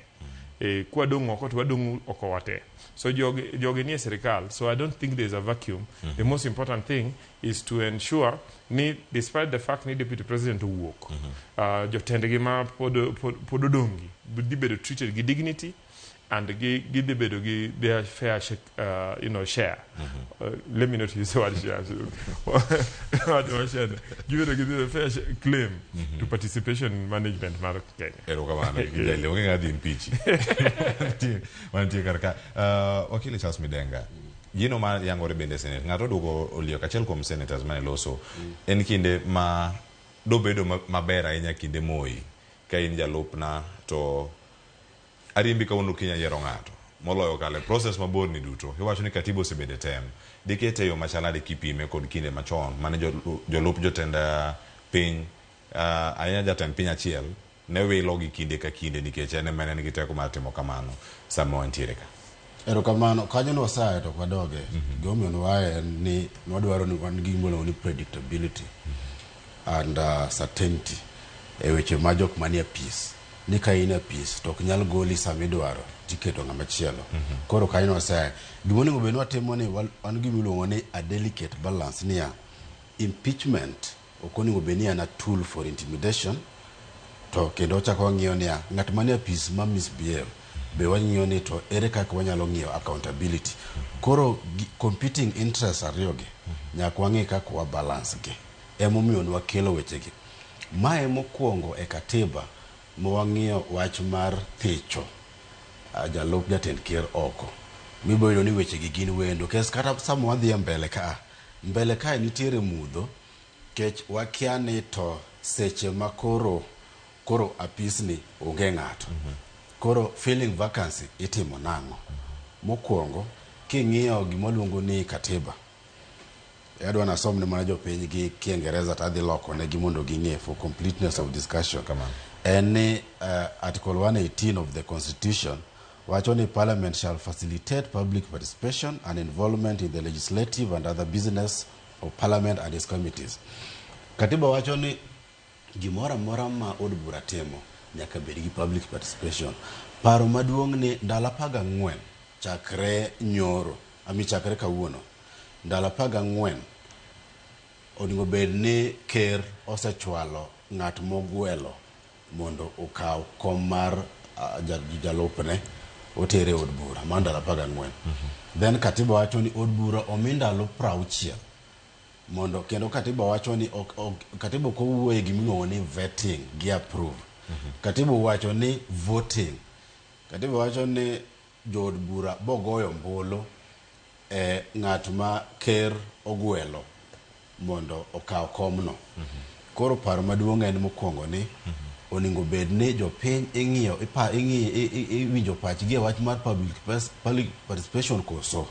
Kwa dongo oko to wadongo oko wate. So joge ni serikal. So I don't think there's a vacuum. The most important thing is to ensure despite the fact ni deputy president to work. Jotende gi ma pododongi be treated with dignity and give their fair share. Let me not use the word share. Give it a fair claim to participation in management. Wakili Charles Midenga, ma yangore bende Senate. Ngato dugo olio kachel kom senators mane loso. En kinde ma dobedo maber ahinya kinde Moi ka in jalupna to arimbi ka unu Kenya yero ng'ato moloyo kale process mabor ni duto iwacho ni katiba osebede tem dikete yo machalade kipime kod kinde machon mane jolup jotenda piny ahinya jatend piny achiel ne wilo gi kinde ka kinde nikech en ema ne nigi teko mar timo kamano sama wantiere ka. Erokamano kanyo no sae to kwadoge gomiyo nwae ni nwadwaro ni wan gi gimoro ni predictability and certainty e weche ma jok manie peace. Ni ka ina peace to nyal goli samidwaro tiketo ngama chielo. Koro kanyo no sae gimoni go benwa temo ni wan gimiluongo ni a delicate balance niya impeachment okoni go benia na tool for intimidation to kendo chako ng'iyo niya ng'at manie peace ma misbehave be wang'iyo ni to ere kaka wanyalo ng'iyo accountability. Koro competing interests ariyogi nyaka wang'i kaka wa balance gi emomiyo nwa kelo wechegi. Mae mokwongo e katiba mwang'iyo wach mar thicho jalup jatend ker oko miboyo ni wechegi gin wendo kes kata sama wadhi mbele ka nitiere mudho kech wakia ni to seche ma koro apisni onge ng'ato. Koro filling vacancy itimo nang'o. Mokwongo king'iyo gimoluongo ni katiba adwa nasom ne mana jopiny gi Kiingereza to adhi loko ne gimondo ging'e for completeness of discussion. And Article 118 of the Constitution wacho ni Parliament shall facilitate public participation and involvement in the legislative and other business of Parliament and its committees. Katiba wacho ni gimora mora ma od bura timo nyaka bed gi public participation. Paro maduong' ni ndalo 14 chakre nyoro chakre kawuono ndalo 14 oningo bed ni ker osechwalo ng'at mogwelo mondo okaw kom mar jalupne otere od bura ma ndalo 14. Then katiba wacho ni od bura omi ndalo 60 mondo kendo katiba wacho ni katiba ko wuoye gimiluongo ni vetting gi approve. Katiba wacho ni voting. Katiba wacho ni jood bura bogoyo mbulu ng'at ma ker ogwelo mondo okaw komno. Koro paro maduong' en mokwongo ni oningo bed ni jopiny iwinjo pachgi e wach mar public participation koso.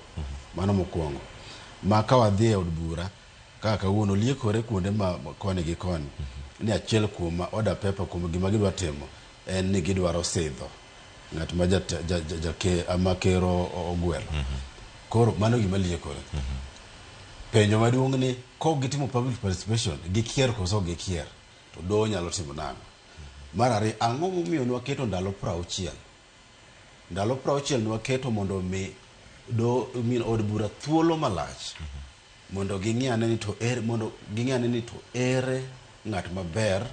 Mano mokwongo. Ma ka wadhi e od bura kaka kawuono liekore kuonde ma koni gi koni ni achiel kuom order paper kuom gima gidwa timo en ni gidwaro sidho ng'at ma kero ogwelo. Koro mano gima liekore. Penjo maduong' ni kok gitimo public participation gikier koso gikier to do nyalo timo nang'o. Mar ariyo ang'o momiyo nwaketo ndalo 60? Ndalo 60 nwaketo mondo mi od bura thuolo malach mondo ging'iane ni to ere ng'at maber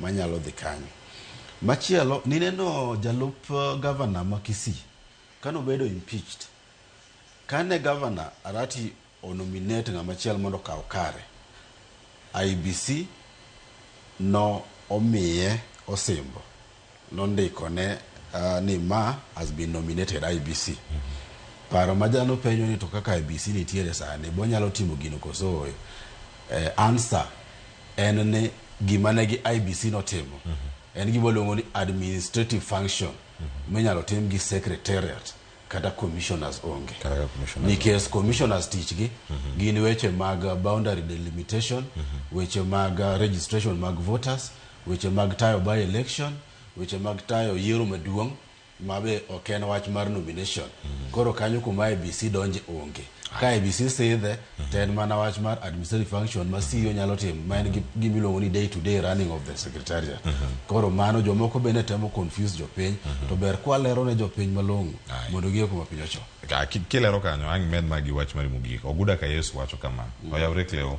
manyalo dhi kanyo. Machielo nineno jalup governor ma Kisii kano bedo impeached kane governor Arati onominate ng'ama chiel mondo kaw kare. IBC no omiye osimbo nondiko ne ni ma has been nominated IBC. Paro majano penyo ni to kaka IBC nitiere sani bonyalo timo gino koso answer en ne gima ne gi IBC notimo en gima luongo ni administrative function minyalo tim gi secretariat kata commissioners onge. Nikech commissioners tichgi gin weche mag boundary delimitation, weche mag registration mag voters, weche mag tayo by election, weche mag tayo yiero maduong' mabe ok en wach mar nomination. Koro kanyo kuma IBC donje onge. Ka IBC sidhe ten mana wach mar administrative function ma CEO nyalo timo, ma en gimiluongo ni day to day running of the secretariat. Koro mano jomoko bende temo confuse jopiny, to ber kwalero ne jopiny malong'o mondo giye kuma piny ocho. Kilero kanyo ang med magi wach mari mogik. Oguda ka Yesu wacho kama. Oyawre kleo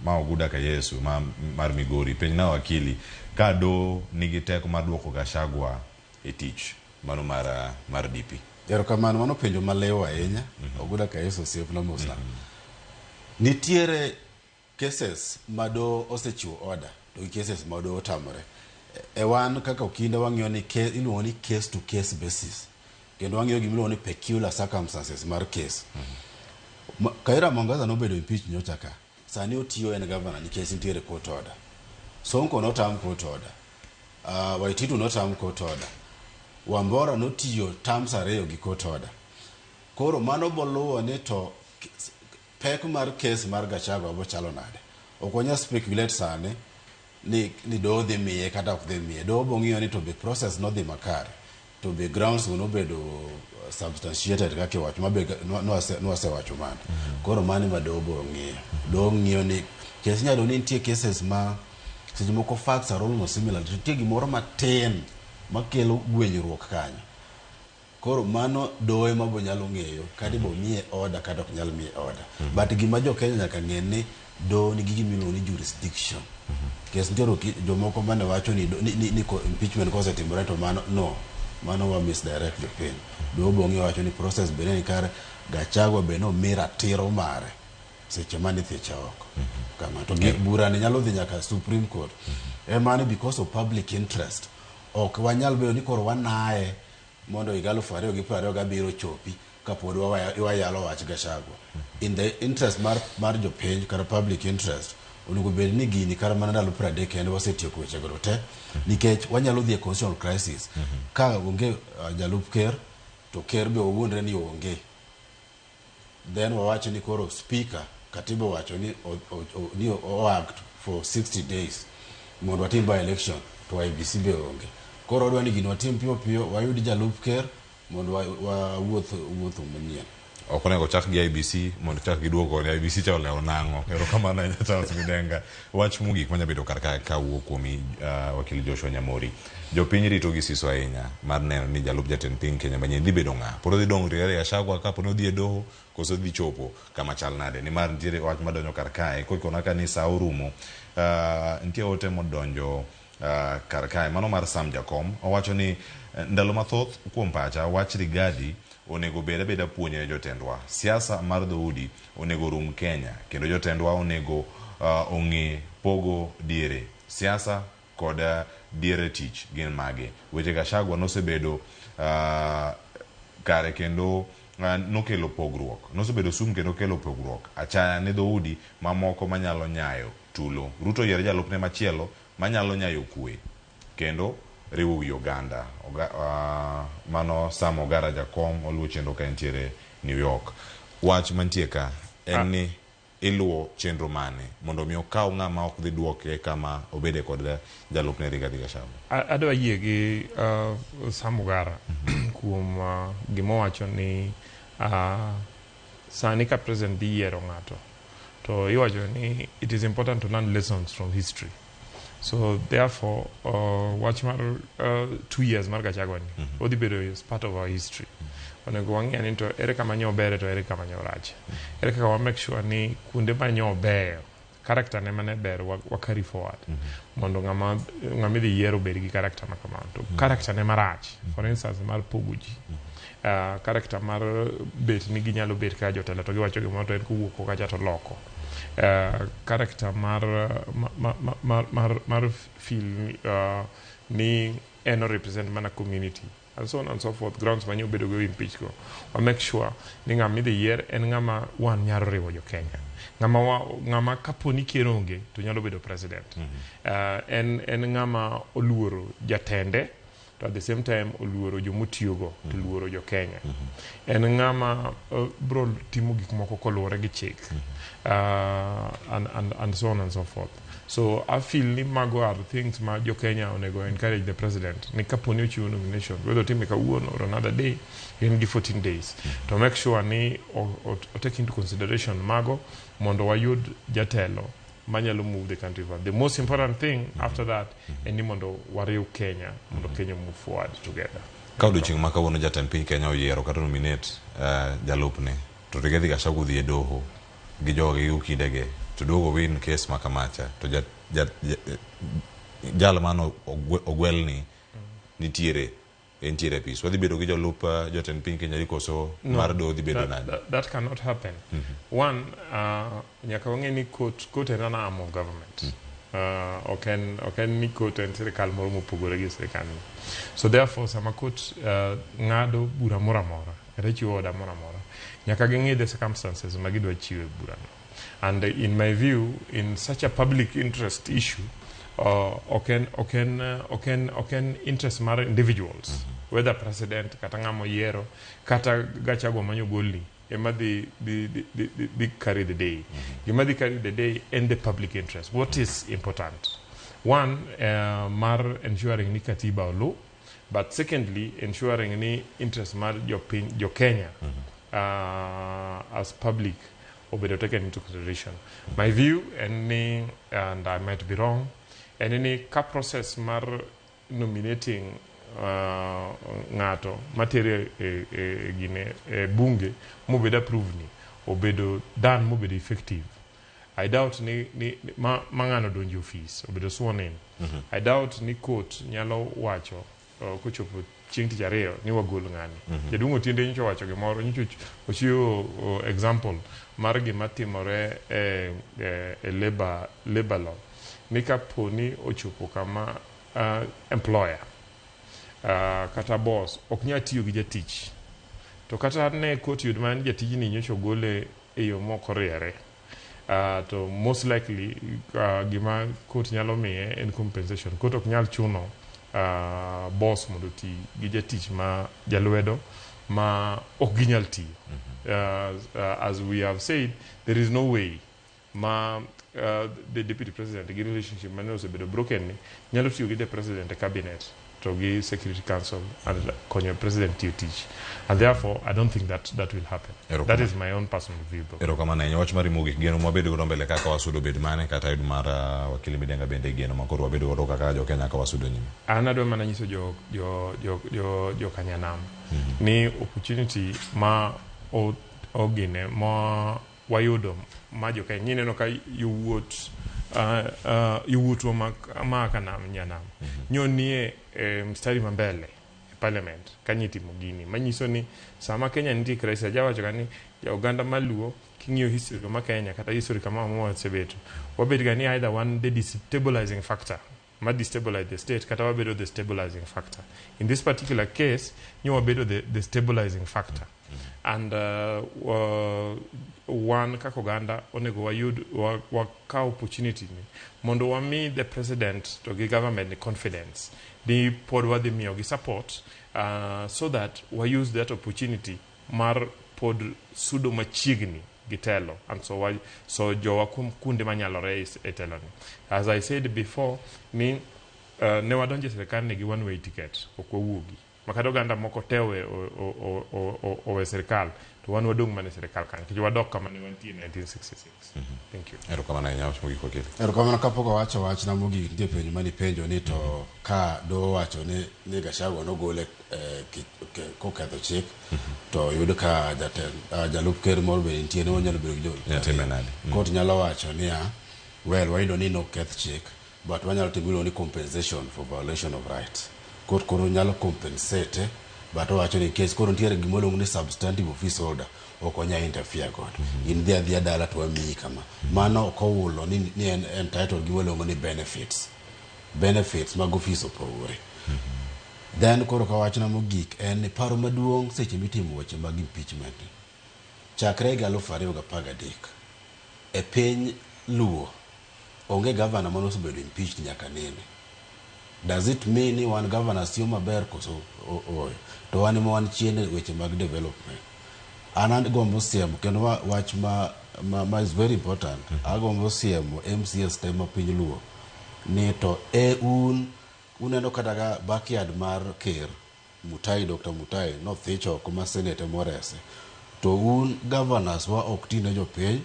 ma Oguda ka Yesu mar Migori piny na wakili ka do nigi teko mar duoko Gachagua e tich mano mar DP. Erokamano, mano penjo malewo ahinya. Oguda ka Yesu osiepna mosna. Nitiere cases mado osechiwo order to cases mado otamore. Wan kaka okinde wang'iyo ni iluongo ni case to case basis. Kendo wang'iyo gimiluongo ni peculiar circumstances mar case. Kaira Mwangaza nobedo impeach nyocha ka. Sani otiyo en governor nikech nitiere court order. Sonko notam court order. Waititu notam court order. Wambora notiyo terms ariyo gi court order. Koro mano boluwo ni to pek mar case mar Gachagua bo chalo nade. Okonya speculate sane ni do dhi miye kata ok dhi miye. Do bong'iyo ni to be process no dhi makare. To be grounds no bedo substantiated kake wach mabe no ase wacho man. Koro mani ma do bong'iyo. Do ng'iyo ni case nyalo ni nitie cases ma seche moko facts are almost similar. Nitie gimoro matin makelo gwenyruok kanyo. Koro mano doe mabo nyalo ng'eyo kadi bo miye order kata ok nyal miye order. But gima jo Kenya nyaka ng'e ni do ni gigi miluongo ni jurisdiction. Kes ntiero jomoko mane wacho ni impeachment kose timore to mano wa misdirect jopiny. Do bo ng'eyo wacho ni process bene ni kare Gachagua bene omira tiro mare seche mani thiecha oko. Kama to bura ni nyalo dhi nyaka Supreme Court. Mano because of public interest. Ok wanyal bedo ni koro wanae mondo higa 2027 chopi kapod wayalo wach Gachagua. In the interest mar jopiny kata public interest, onego bed ni gini kar mana ndalo 30 kendo wasetieko weche go te, nikech wanyalo dhi e constitutional crisis ka onge jalup ker to ker be owuondre ni onge. Then wawacho ni koro speaker katiba wacho ni act for 60 days mondo watim by election to IBC be onge. Koro odwa ni gino watim piyo wayudi jalup ker mondo wuotho manyien. Okonego chak gi IBC mondo chak giduogo ni IBC cha oleo nango. Erokamano ahinya Charles Midenga. Wach mogik manya bedo kar ka wuok kuom wakili Joshua Nyamori. Jopiny rito gi siso ahinya mar neno ni jalup jatend piny Kenya manyien dhi bedo ng'a. Poro dhi dongre Gachagua kapo ni odhi e doho koso dhi chopo kama chal nade. Ni mar nitiere wach madonjo kar kae kokona ka ni sa orumo. Nitie ote modonjo kar kae mano mar Sam Jakom. Owacho ni ndalo mathoth kuom pacha wach Rigadi onego beda puonje jotendwa. Siasa mar dhoudi onego rum Kenya kendo jotendwa onego ong'e pogo diere siasa kod diere tich gin mage. Weche Gachagua nosebedo kare kendo nokelo pogruok. Nosebedo sum kendo kelo pogruok. Achaya ne dhoudi mamoko manyalo nyayo tulo. Ruto yiero jalupne machielo manyalo nyayo kwe kendo riwo wi Uganda. Mano Sam Ogara Jakom oluwo chenro ka entiere New York. Wach mantie ka en ni iluwo chenro mane mondo mi okaw ng'ama ok dhi duoke kama obede kod jalupne Rigathi Gachagua. Adwa yie gi Sam Ogara kuom gimowacho ni sani ka president dhi yiero ng'ato to iwacho ni it is important to learn lessons from history. So therefore, watch mar 2 years mar Gachagua ni odhi bedo is part of our history. Onego wang'e ni to ere kama nyo bere to ere kama nyo rach. Ere kaka wa make sure ni kunde ma nyo beyo character ne mane ber wa carry forward. Mondo ng'ama dhi yiero bed gi character ma kamano. To character ne marach, for instance mar poguji. Character mar bet ni ginyalo bet ka jotelo to giwacho gimoro to en kuwuok kacha to loko. Character mar feel ni eno represent mana community and so on and so forth. Grounds manyo bedo go impeach go. Wa make sure ni ng'ama dhi yier en ng'ama wan nyalo riwo jo Kenya. Ng'ama kapo ni ker onge to nyalo bedo president. En ng'ama oluoro jatende to at the same time oluoro jomutiyogo to luoro jo Kenya. En ng'ama bro timo gik moko koluwore gi chik and so on and so forth. So I feel ni mago are things ma jo Kenya onego encourage the president ni kaponi ochiwo nomination whether time kawuono or another day in gi 14 days to make sure ni o take into consideration mago mondo wayud jatelo manyalo move the country forward. The most important thing after that en mondo wariw Kenya mondo Kenya move forward together. Ka odiochieng' ma kawuono jatend piny Kenya oyiero kata nominate jalupne to Rigathi Gachagua dhi e doho gi jogi gi kindege to dogo win case ma kamacha to jal mano ogwelni nitiere peace wadhi bedo gi jolup jotend piny Kenya koso mar do dhi bedo nani. That cannot happen. One, nyaka wang'e ni court en an arm of government. Okay, ni court en sirikal moro mopogore gi sirikal. So therefore sama court ng'ado bura moro amora kata chiwo order moro amora nyaka ging'i the circumstances ma gidwa chiwe bura no. And in my view, in such a public interest issue, oken interest mar individuals, whether president, kata ng'amo yiero, kata Gachagua manyo golni, ema di carry the day. Ema di carry the day in the public interest. What is important? One, mar ensuring ni katiba o law, but secondly, ensuring ni interest mar jo Kenya as public or be taken into consideration. My view, and I might be wrong, and any process mar nominating ngato material gine bunge mo be approved ni obedo dan mo be effective. I doubt ni mangano donjo office obedo sworn in. I doubt ni court nyalo wacho kochopo chieng' tich ariyo ni wagol ng'ani. Jaduong' Otiende nyicho wacho gimoro, nyicho ochiwo example mar gima timore e labor law. Ni kaponi ochopo kama employer kata boss ok nyal tiyo gi jatich. To kata ne court yud man jatijni nyicho gole e yo moko riere. To most likely gima court nyalo miye en compensation. Court ok nyal chuno boss mondo ti gi jatich ma jalwedo ma ok ginyal tiyo. As we have said, there is no way the deputy president the relationship man osebedo broken ni nyalo tiyo gi the president cabinet to gi security council and konyo president tiyo tich, and therefore I don't think that will happen. That is my own personal view. Ero kama na wach mari Ramogi geno mabedo go mbele kaka wasudo bed mane kata yud mar wakili Midenga bende geno makoro wabedo go kaka jo Kenya ka wasudo nyime. Anado mana nyiso jo Kanyanam ni opportunity ma ogine ma wayudo ma jo Kenya nyine no ka yuwuot ma kanam nyanam nyonie mstari mambele parliament kanyiti mogini manyiso ni sama Kenya nitie crisis jawacho gani ya Uganda maluo king'io history ma Kenya kata history kama mo sebeto wabed gani either one the destabilizing factor ma destabilize the state kata wabedo the stabilizing factor. In this particular case nyo wabedo the stabilizing factor. And one kakoganda onego wayud waka opportunity ni mondo wami the president to give government the confidence the pod wadhi miyo gi support so that we use that opportunity mar pod sudo machiegni gitelo, and so jowa kunde manyalore e telo ni. As I said before, ne wadonje serikali ni gi one way ticket okwuogi makado oganda moko tewe o serikal to wan wadong mane serikal kan kiji wadok kama ne wantie 1966. Thank you. Ero kama na nyawo Ramogi kokele. Ero kama kapoko wacho wach na Ramogi nitie penjo mani penjo ni to ka do wacho ni Gachagua no gole kokadho chik to yudo ka jalup ker moro be nitie ne onyalo bedo gi jo temenadi. Court nyalo wacho ni wayudo ni no keth chik but wanyalo timo ni compensation for violation of rights. Court koro nyalo compensate but wacho ni case koro ntiere gimolo ni substantive office order okonya interfere god in the dala to mi kama mano okowulo ni en entitled gimolo ni benefits mag office opogore. Then koro ka wachna mogik en paro maduong' seche mitimo weche mag impeachment chakre ga 2013 e piny Luo onge governor mano osebedo impeached nyaka nene. Does it mean ni one governor tiyo maber koso oyo? To wan ema wan chien e weche mag development. An gombo siemo kendo wach ma is very important. Agombo siemo MCS tema piny luo ni to uneno kata ga backyard mar Ker Mutai, Dr. Mutai no thicho kuma senate morese. To governors wa ok tine jopiny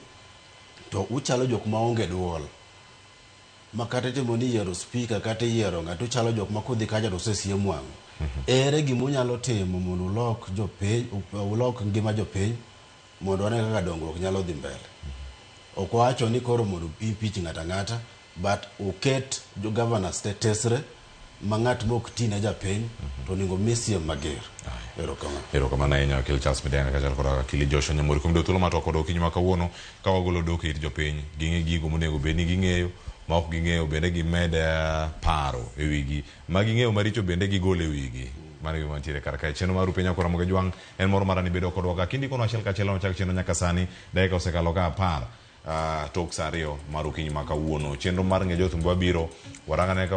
to uchalo jok ma onge duol. Makate timo ni yiero speaker kata yiero ng'ato chalo jok ma kodhi kaja to sesiem wang'. Ere gimunyalo timo mondo ulok ngima jopiny mondo wane kaka dongruok nyalo dhi mbele. Ok wacho ni koro mondo impeach ng'ata but uket jo governors tesre ma ng'at mok tine japiny to ningo misiem mager. Erokamano ahinya Wakil Charles Midenga kachal kod Wakil Joshua Nyamori kuom thuolo matwa kod okinyi ma kawuono ka wagolo dok ir jopiny ging'e gigo monego bed ni ging'eyo ma ok ging'eyo bende gimed paro e wigi ma ging'eyo maricho bende gigol e wigi. Mano gima mantiere kar kae. Chenro mar Piny Akora Ramogi jwang' en moro marani bedo kodwa ka kindi kono achiel kachiel nochak chenro nyaka sani dakika osekalo ka 10 tok saa 2 mar okinyi ma kawuono. Chenro mar ng'e jothumbe wabiro warangane ka